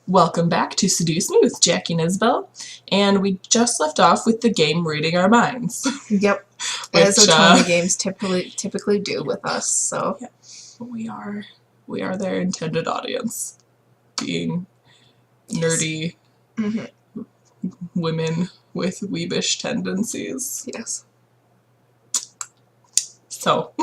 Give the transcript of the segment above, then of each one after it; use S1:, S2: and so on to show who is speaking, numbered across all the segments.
S1: Welcome back to Seduce Me with Jackie and Isabel, and we just left off with the game Reading Our Minds.
S2: Yep, as Otome games typically do with us. So
S1: yeah, we are their intended audience, being nerdy women with weebish tendencies.
S2: Yes.
S1: So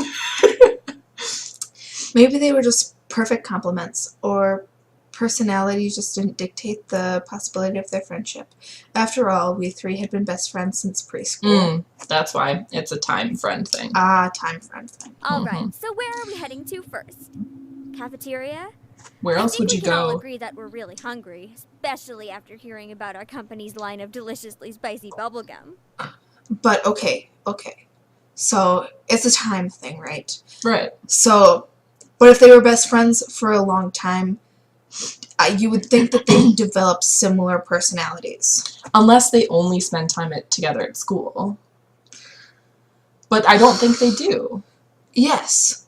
S2: maybe they were just perfect compliments, or personalities just didn't dictate the possibility of their friendship. After all, we three had been best friends since preschool.
S1: That's why it's a time friend thing.
S2: Time friend thing.
S3: Alright, so where are we heading to first? Cafeteria?
S1: Where else would you
S3: I think we can all
S1: go?
S3: agree that we're really hungry, especially after hearing about our company's line of deliciously spicy bubblegum.
S2: But okay. So it's a time thing, right?
S1: Right.
S2: So, but if they were best friends for a long time, you would think that they develop similar personalities.
S1: Unless they only spend time together at school. But I don't think they do.
S2: Yes.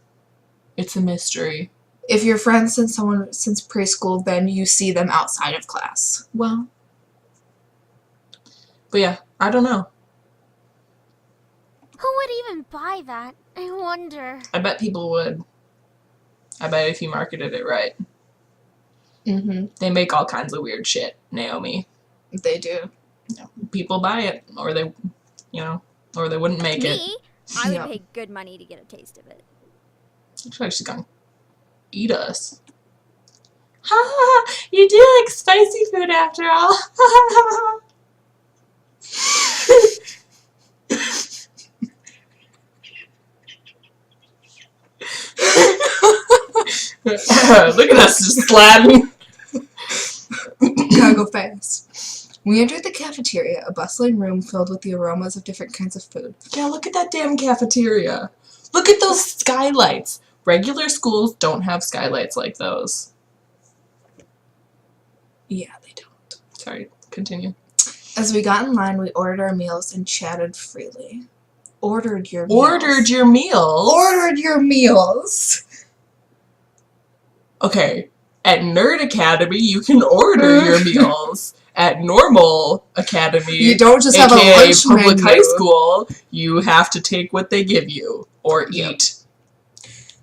S1: It's a mystery.
S2: If you're friends since preschool, then you see them outside of class.
S1: Well. But yeah, I don't know.
S4: Who would even buy that? I wonder.
S1: I bet people would. I bet if you marketed it right. They make all kinds of weird shit, Naomi.
S2: They do.
S1: Yeah. People buy it, or they, or they wouldn't make it.
S3: Me? I would pay good money to get a taste of it.
S1: Looks like she's gonna eat us. Ha! You do like spicy food after all. Look at us just slapping.
S2: Gotta go fast. We entered the cafeteria, a bustling room filled with the aromas of different kinds of food.
S1: Yeah, look at that damn cafeteria. Look at those skylights. Regular schools don't have skylights like those.
S2: Yeah, they don't.
S1: Sorry, continue.
S2: As we got in line, we ordered our meals and chatted freely. Ordered your meals.
S1: Ordered your meals?
S2: Ordered your meals.
S1: Okay, at Nerd Academy, you can order your meals. At Normal Academy,
S2: you don't just have a lunch
S1: public
S2: menu.
S1: high school, you have to take what they give you or eat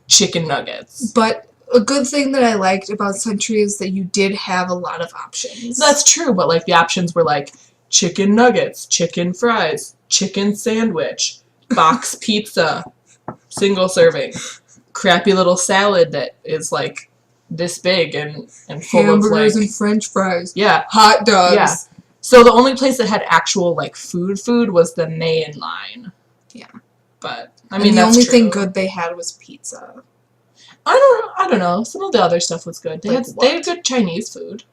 S1: chicken nuggets.
S2: But a good thing that I liked about Century is that you did have a lot of options.
S1: That's true, but like the options were like chicken nuggets, chicken fries, chicken sandwich, box pizza, single serving, crappy little salad that is like this big and full
S2: hamburgers
S1: of like
S2: and French fries.
S1: Yeah,
S2: hot dogs.
S1: Yeah. So the only place that had actual like food was the main line.
S2: Yeah.
S1: But I mean,
S2: and the
S1: that's
S2: only
S1: true.
S2: thing good they had was pizza.
S1: I don't know. Some of the other stuff was good. They
S2: Like
S1: had good Chinese food.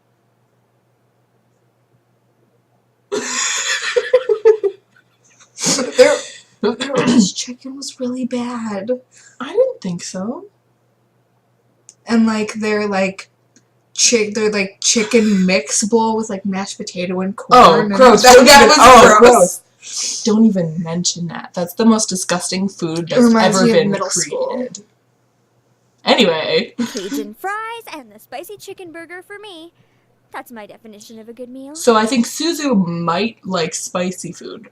S2: Their orange chicken was really bad.
S1: I didn't think so.
S2: And like their chicken mix bowl with like mashed potato and corn.
S1: Oh, gross!
S2: That was gross.
S1: Don't even mention that. That's the most disgusting food that's ever been created. Anyway.
S3: Cajun fries and the spicy chicken burger for me. That's my definition of a good meal.
S1: So I think Suzu might like spicy food.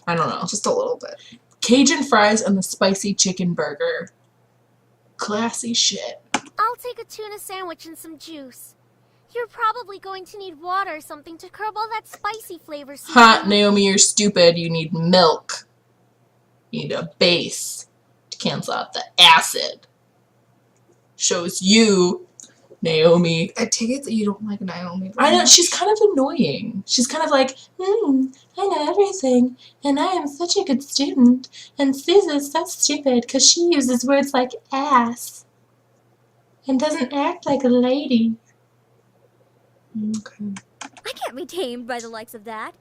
S1: I don't know.
S2: Just a little bit.
S1: Cajun fries and the spicy chicken burger. Classy shit.
S4: I'll take a tuna sandwich and some juice. You're probably going to need water or something to curb all that spicy flavor.
S1: Ha, Naomi, you're stupid. You need milk. You need a base to cancel out the acid. Shows you, Naomi.
S2: I take it that you don't like Naomi.
S1: I know, she's kind of annoying. She's kind of like, I know everything, and I am such a good student, and Suzu's so stupid because she uses words like ass and doesn't act like a lady.
S2: Okay.
S3: I can't be tamed by the likes of that.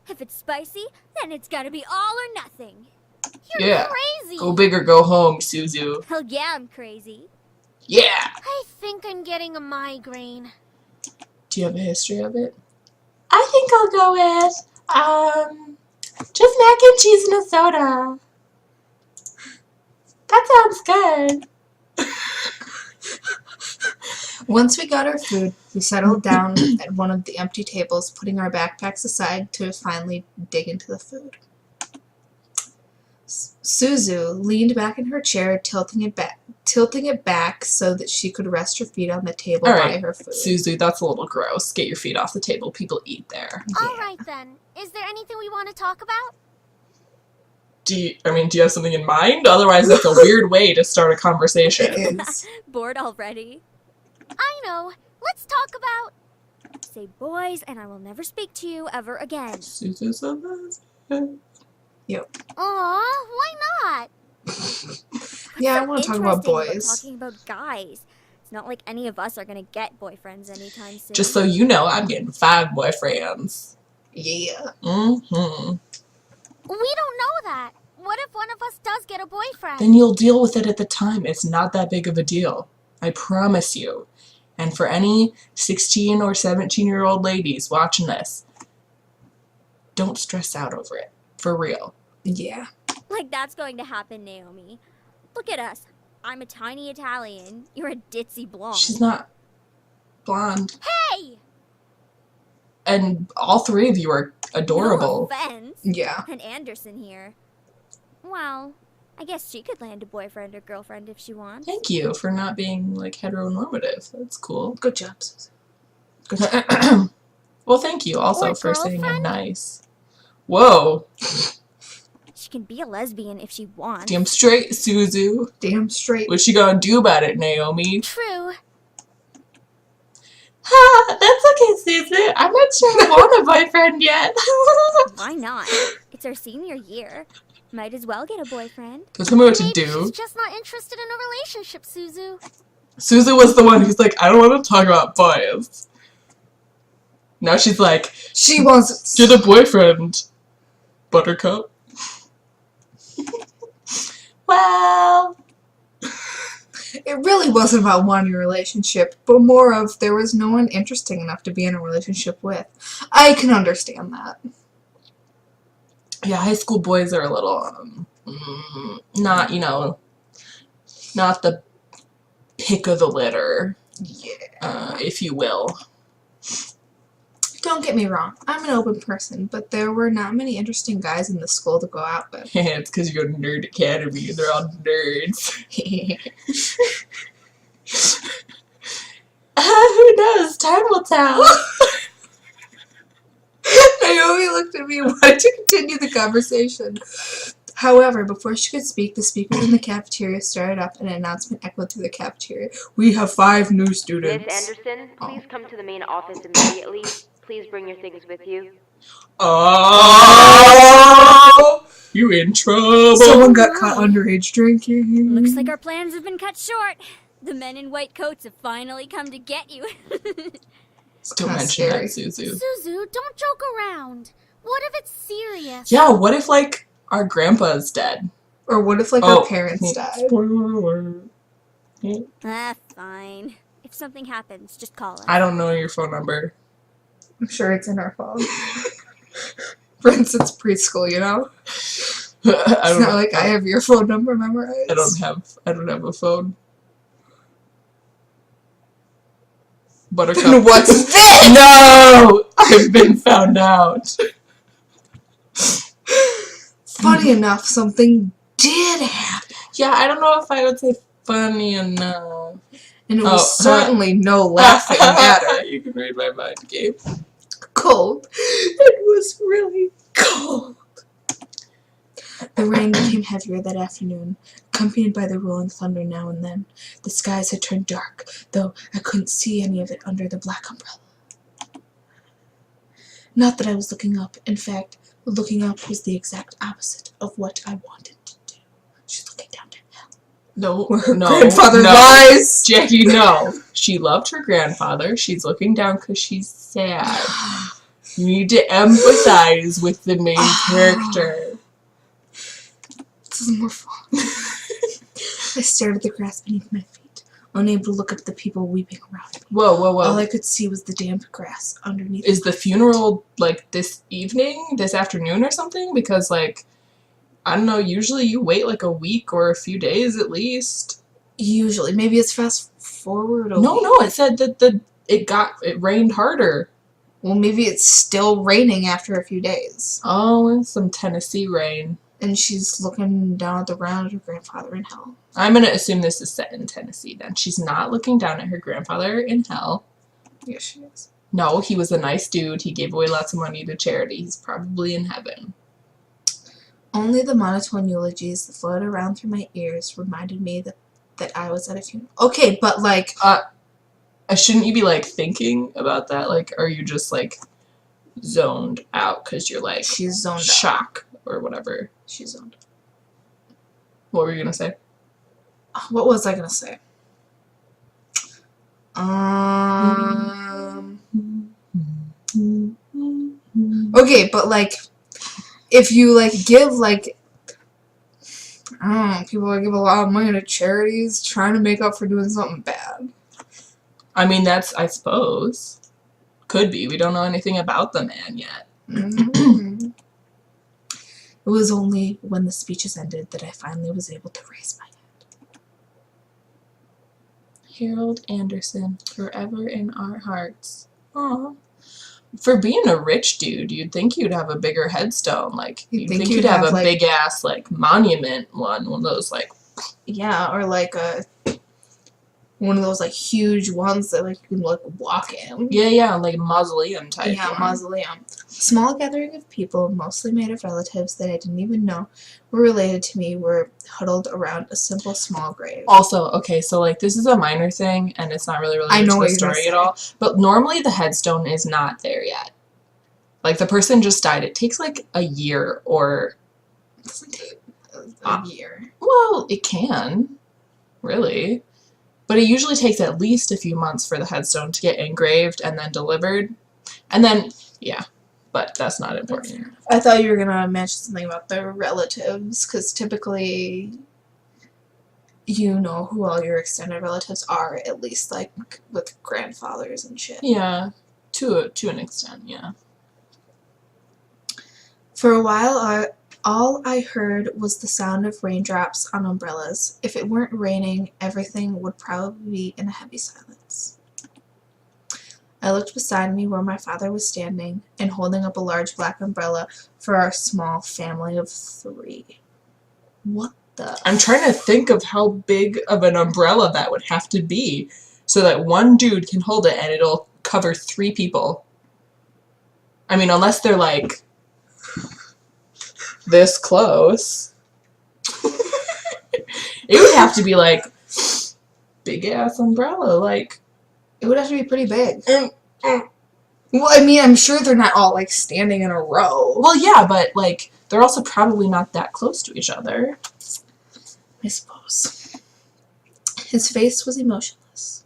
S3: If it's spicy, then it's gotta be all or nothing.
S4: You're crazy.
S1: Go big or go home, Suzu.
S3: Hell yeah, I'm crazy.
S1: Yeah!
S4: I think I'm getting a migraine.
S1: Do you have a history of it? I think I'll go with, just mac and cheese and a soda. That sounds good.
S2: Once we got our food, we settled down at one of the empty tables, putting our backpacks aside to finally dig into the food. Suzu leaned back in her chair, tilting it back so that she could rest her feet on the table by her food.
S1: Suzu, that's a little gross. Get your feet off the table. People eat there.
S4: All right then. Is there anything we want to talk about?
S1: Do you have something in mind? Otherwise, it's a weird way to start a conversation.
S2: It is.
S3: Bored already?
S4: I know. Let's talk about...
S3: Say boys, and I will never speak to you ever again.
S1: Suzu's a lesbian.
S4: Aw, why not?
S2: Yeah, I
S3: So
S2: want to talk about
S3: interesting
S2: boys.
S3: Talking about guys. It's not like any of us are gonna get boyfriends anytime soon.
S1: Just so you know, I'm getting 5 boyfriends.
S2: Yeah.
S1: Mm-hmm.
S4: We don't know that. What if one of us does get a boyfriend?
S1: Then you'll deal with it at the time. It's not that big of a deal. I promise you. And for any 16 or 17-year-old ladies watching this, don't stress out over it. For real.
S2: Yeah.
S3: Like that's going to happen, Naomi. Look at us. I'm a tiny Italian. You're a ditzy blonde.
S1: She's not blonde.
S4: Hey!
S1: And all 3 of you are adorable.
S3: No offense.
S2: Yeah.
S3: And Anderson here. Well, I guess she could land a boyfriend or girlfriend if she wants.
S1: Thank you for not being, like, heteronormative. That's cool.
S2: Good job, Suzu.
S1: Good job. Well, thank you also
S4: Or
S1: for saying I'm
S4: girlfriend?
S1: nice. Whoa.
S3: She can be a lesbian if she wants.
S1: Damn straight, Suzu.
S2: Damn straight.
S1: What's she gonna do about it, Naomi?
S4: True.
S1: Ha! That's okay, Suzu. I'm not sure I want a boyfriend yet.
S3: Why not? It's our senior year. Might as well get a boyfriend.
S1: Don't tell me what to
S4: Maybe
S1: do.
S4: she's just not interested in a relationship, Suzu.
S1: Suzu was the one who's like, I don't want to talk about boys. Now she's like,
S2: She wants...
S1: get a boyfriend, Buttercup. Well,
S2: It really wasn't about wanting a relationship, but more of there was no one interesting enough to be in a relationship with. I can understand that.
S1: yeah, high school boys are a little, not, not the pick of the litter,
S2: Yeah.
S1: if you will.
S2: Don't get me wrong, I'm an open person, but there were not many interesting guys in the school to go out with.
S1: It's because you're a nerd academy and they're all nerds. Who knows? Time will tell.
S2: Naomi looked at me and wanted to continue the conversation. However, before she could speak, the speakers in the cafeteria started up and an announcement echoed through the cafeteria. We have 5 new students.
S5: Miss Anderson, please come to the main office immediately. Please bring your things with you.
S1: Oh, you in trouble.
S2: Someone got caught underage drinking.
S3: Looks like our plans have been cut short. The men in white coats have finally come to get you.
S1: Don't
S2: Kinda
S1: mention that,
S2: scary.
S1: Suzu.
S4: Suzu, don't joke around. What if it's serious?
S1: Yeah, what if, like, our grandpa's dead?
S2: Or what if, like, our parents died?
S1: Spoiler alert.
S3: Fine. If something happens, just call us.
S1: I don't know your phone number.
S2: I'm sure it's in our phone. For instance, preschool, you know?
S1: It's
S2: It's not like I have your phone number memorized.
S1: I don't have a phone. Buttercup.
S2: Then what's this?
S1: No! I've been found out.
S2: Funny enough, something did happen.
S1: Yeah, I don't know if I would say funny enough.
S2: And it was certainly no laughing matter.
S1: You can read my mind, Gabe.
S2: Cold. It was really cold. The rain became heavier that afternoon, accompanied by the rolling thunder now and then. The skies had turned dark, though I couldn't see any of it under the black umbrella. Not that I was looking up. In fact, looking up was the exact opposite of what I wanted to do. She's looking down to hell.
S1: No,
S2: Where her
S1: no,
S2: grandfather
S1: no.
S2: lies.
S1: Jackie, no. She loved her grandfather. She's looking down because she's sad. You need to empathize with the main character.
S2: This is more fun. I stared at the grass beneath my feet, unable to look at the people weeping around me.
S1: Whoa, whoa, whoa.
S2: All I could see was the damp grass underneath.
S1: Is the funeral, like, this evening? This afternoon or something? Because, like, I don't know, usually you wait, like, a week or a few days at least.
S2: Usually. Maybe it's fast forward a
S1: No,
S2: week.
S1: no, it said that it rained harder.
S2: Well, maybe it's still raining after a few days.
S1: Oh, it's some Tennessee rain.
S2: And she's looking down at the ground at her grandfather in hell.
S1: I'm gonna assume this is set in Tennessee then. She's not looking down at her grandfather in hell.
S2: Yes, she is.
S1: No, he was a nice dude. He gave away lots of money to charity. He's probably in heaven.
S2: Only the monotone eulogies that floated around through my ears reminded me that I was at a funeral. Okay, but like...
S1: Shouldn't you be, like, thinking about that? Like, are you just, like, zoned out because you're, like,
S2: she's zoned out.
S1: shock or whatever?
S2: She's zoned out.
S1: What were you gonna say?
S2: What was I gonna say? Okay, but like, if you like give like, I don't know, people that give a lot of money to charities trying to make up for doing something bad.
S1: I mean, that's, I suppose, could be. We don't know anything about the man yet.
S2: Mm-hmm. It was only when the speeches ended that I finally was able to raise my head.
S1: Harold Anderson, forever in our hearts. Aw. For being a rich dude, you'd think you'd have a bigger headstone. Like, you'd think you'd have a
S2: like,
S1: big ass, like, monument one of those, like...
S2: Yeah, or like one of those like huge ones that like you can like walk in.
S1: Yeah, like mausoleum type.
S2: Yeah,
S1: one.
S2: mausoleum. Small gathering of people, mostly made of relatives that I didn't even know were related to me, were huddled around a simple small grave.
S1: Also, okay, so like this is a minor thing, and it's not really related to the story at all. But normally the headstone is not there yet. Like the person just died. It takes like a year or
S2: A year.
S1: well, it can, really. But it usually takes at least a few months for the headstone to get engraved and then delivered. And then, yeah, but that's not important.
S2: I thought you were going to mention something about the relatives, because typically you know who all your extended relatives are, at least like with grandfathers and shit.
S1: Yeah, to an extent, yeah.
S2: For a while, all I heard was the sound of raindrops on umbrellas. If it weren't raining, everything would probably be in a heavy silence. I looked beside me where my father was standing and holding up a large black umbrella for our small family of 3. What the?
S1: I'm trying to think of how big of an umbrella that would have to be so that one dude can hold it and it'll cover 3 people. I mean, unless they're like this close. It would have to be like big ass umbrella, like
S2: It would have to be pretty big. Well, I mean, I'm sure they're not all like standing in a row.
S1: well, yeah, but like they're also probably not that close to each other.
S2: I suppose. His face was emotionless.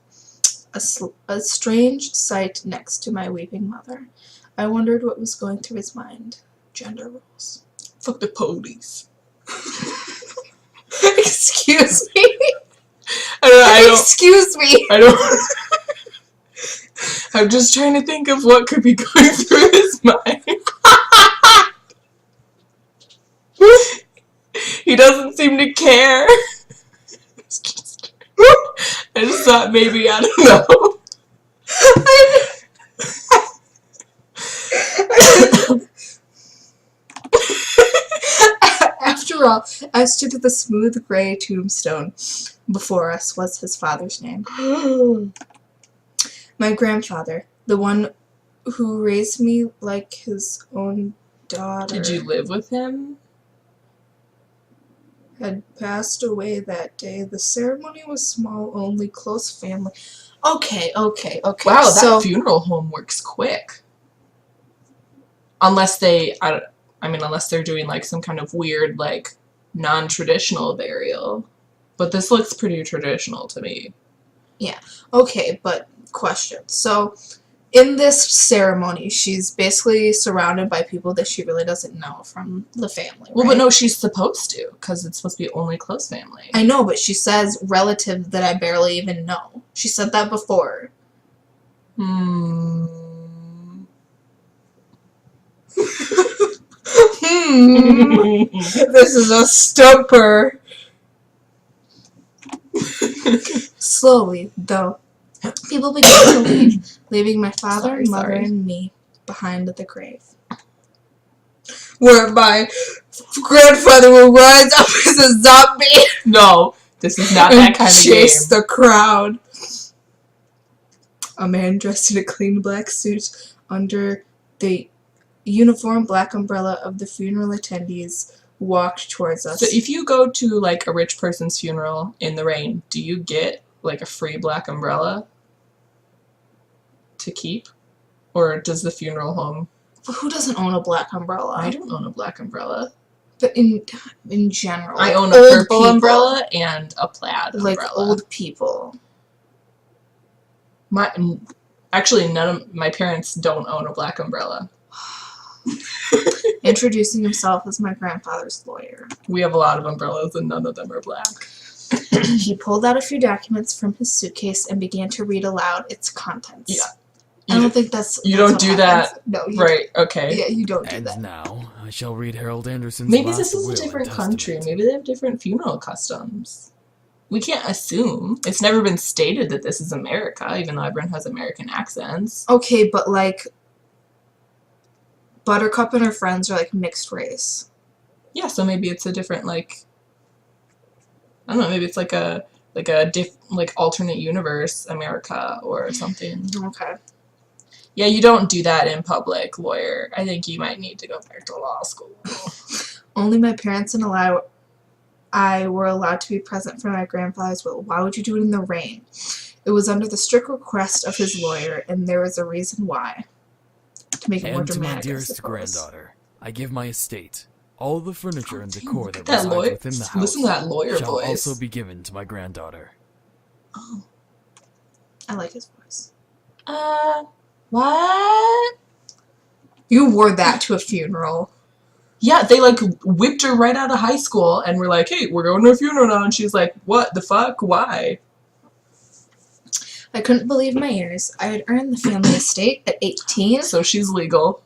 S2: A strange sight next to my weeping mother. I wondered what was going through his mind. Gender roles.
S1: Fuck the police.
S2: Excuse me?
S1: I don't
S2: Excuse me?
S1: I don't I'm just trying to think of what could be going through his mind. He doesn't seem to care. I just thought maybe, I don't know.
S2: After all, I stood at the smooth gray tombstone. Before us was his father's name. My grandfather, the one who raised me like his own daughter.
S1: Did you live with him?
S2: Had passed away that day. The ceremony was small, only close family. Okay.
S1: Wow,
S2: So,
S1: that funeral home works quick. Unless unless they're doing like some kind of weird, like, non-traditional burial. But this looks pretty traditional to me.
S2: okay, but question. So, in this ceremony, she's basically surrounded by people that she really doesn't know from the family,
S1: Well,
S2: right?
S1: but no, she's supposed to, because it's supposed to be only close family.
S2: I know, but she says relative that I barely even know. She said that before. This is a stumper. Slowly, though, people began to leave, leaving my father,
S1: Sorry,
S2: mother,
S1: sorry.
S2: and me behind at the grave. Where my grandfather will rise up as a zombie
S1: No, this is not that kind of game.
S2: chase the crowd. A man dressed in a clean black suit under the uniform black umbrella of the funeral attendees walked towards us.
S1: So if you go to like a rich person's funeral in the rain, do you get like a free black umbrella to keep? Or does the funeral home?
S2: Who doesn't own a black umbrella?
S1: I don't own a black umbrella.
S2: But in general,
S1: I
S2: like
S1: own a
S2: old
S1: purple
S2: people,
S1: umbrella and a plaid
S2: like
S1: umbrella.
S2: old people.
S1: Actually, none of my parents don't own a black umbrella.
S2: Introducing himself as my grandfather's lawyer.
S1: We have a lot of umbrellas and none of them are black.
S2: He pulled out a few documents from his suitcase and began to read aloud its contents.
S1: Yeah.
S2: I don't think that's.
S1: You
S2: that's
S1: don't
S2: what
S1: do
S2: happens.
S1: that.
S2: No. You
S1: Right, okay.
S2: Yeah, you don't do
S6: And
S2: that.
S6: now, I shall read Harold Anderson's
S1: Maybe
S6: last
S1: this is
S6: will
S1: a
S6: and
S1: different country.
S6: testament.
S1: Maybe they have different funeral customs. We can't assume. It's never been stated that this is America, even though everyone has American accents.
S2: Okay, but like, Buttercup and her friends are like mixed race.
S1: Yeah, so maybe it's a different, like, I don't know, maybe it's like a alternate universe America or something.
S2: Okay.
S1: Yeah, you don't do that in public, lawyer. I think you might need to go back to law school.
S2: Only my parents and I were allowed to be present for my grandfather's will. Why would you do it in the rain? It was under the strict request of his lawyer, and there was a reason why. To make it more
S6: And to my
S2: dramatic, I
S6: dearest
S2: suppose.
S6: granddaughter, I give my estate. All the furniture and decor that
S1: That
S6: resides
S1: lawyer,
S6: within the house
S1: listen to that lawyer
S6: shall
S1: voice.
S6: also be given to my granddaughter.
S1: Oh.
S2: I like his voice.
S1: What?
S2: You wore that to a funeral.
S1: Yeah, they like whipped her right out of high school and were like, hey, we're going to a funeral now. And she's like, what the fuck? Why?
S2: I couldn't believe my ears. I had earned the family estate at 18.
S1: So she's legal.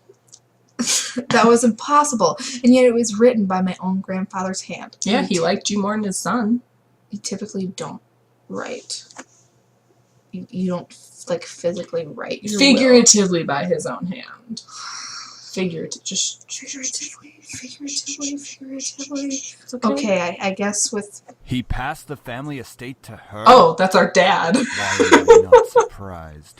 S2: That was impossible, and yet it was written by my own grandfather's hand.
S1: Yeah, he liked you more than his son.
S2: You typically don't write. You don't, like, physically write your will.
S1: Figuratively by his own hand.
S2: Figuratively. Okay, I guess with...
S7: He passed the family estate to her?
S1: Oh, that's our dad.
S7: Why am I not surprised?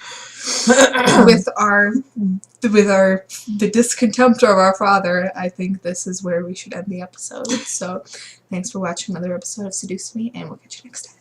S2: with the discontempt of our father, I think this is where we should end the episode. So, thanks for watching another episode of Seduce Me, and we'll catch you next time.